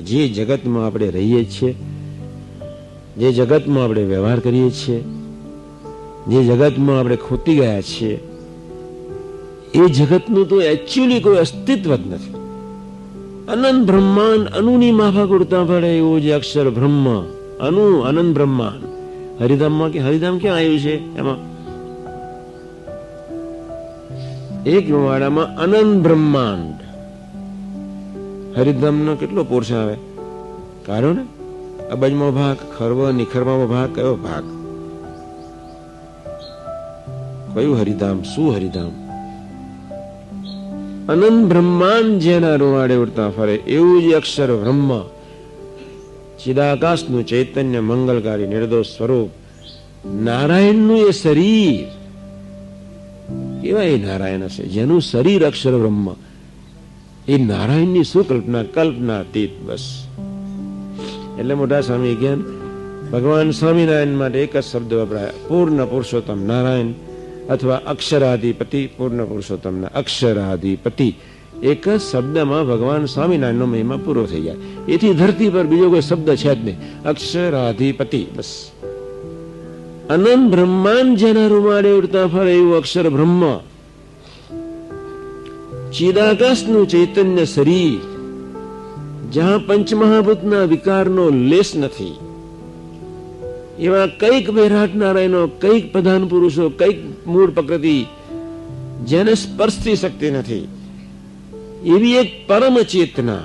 જે જગતમાં આપણે રહીએ છીએ, જે જગતમાં આપણે વ્યવહાર કરીએ છીએ, જે જગતમાં આપણે ખોટી ગયા છીએ, એ જગતનું તો એકચ્યુઅલી કોઈ અસ્તિત્વ જ નથી. અનંત બ્રહ્માંડ અનુની માફક ઉડતા પડે એવું જે અક્ષર બ્રહ્મ, અનુ અનંત બ્રહ્માંડ. હરિધામમાં કે હરિધામ ક્યાં આવ્યું છે? એમાં એક વાડામાં અનંત બ્રહ્માંડ. હરિધામનો કેટલો પોર્શન આવે? કાઢો ને. અબજમો ભાગ, ખર્વ નિખરવાનો ભાગ, કયો ભાગ? કયું હરિધામ? શું હરિધામ? અનંત બ્રહ્માંડ જેના રૂવાડે ઉડતા ફરે એવું જ અક્ષર બ્રહ્મ, ચિદાકાશનું ચૈતન્ય મંગલકારી નિર્દોષ સ્વરૂપ, નારાયણનું એ શરીર. કેવા એ નારાયણ હશે જેનું શરીર અક્ષર બ્રહ્મ? એ નારાયણની શું કલ્પના? કલ્પનાતીત. બસ. એટલે મોટા સ્વામી જ્ઞાન ભગવાન સ્વામિનારાયણ માટે એક જ શબ્દ વપરાય, પૂર્ણ પુરુષોત્તમ નારાયણ અથવા અક્ષરાધિપતિ. પૂર્ણ પુરુષોત્તમના અક્ષરાધિપતિ એક જ શબ્દમાં ભગવાન સ્વામિનારાયણનો મહિમા પૂરો થઈ જાય. એથી ધરતી પર બીજો કોઈ શબ્દ છે જ નહીં. અક્ષરાધિપતિ. બસ. અનંત બ્રહ્માંડ જેના રૂમાડે ઉડતા ફરે એવું અક્ષર બ્રહ્મ, ચિદાકાશનું ચૈતન્ય શરીર, જ્યાં પંચમહાભૂતના વિકારનો લેશ નથી, એવા કઈક વૈરાટ નારાયણો, કઈક પ્રધાન પુરુષો, કઈક મૂળ પ્રકૃતિ જેને સ્પર્શતી શક્તિ નથી, એવી એક પરમ ચેતના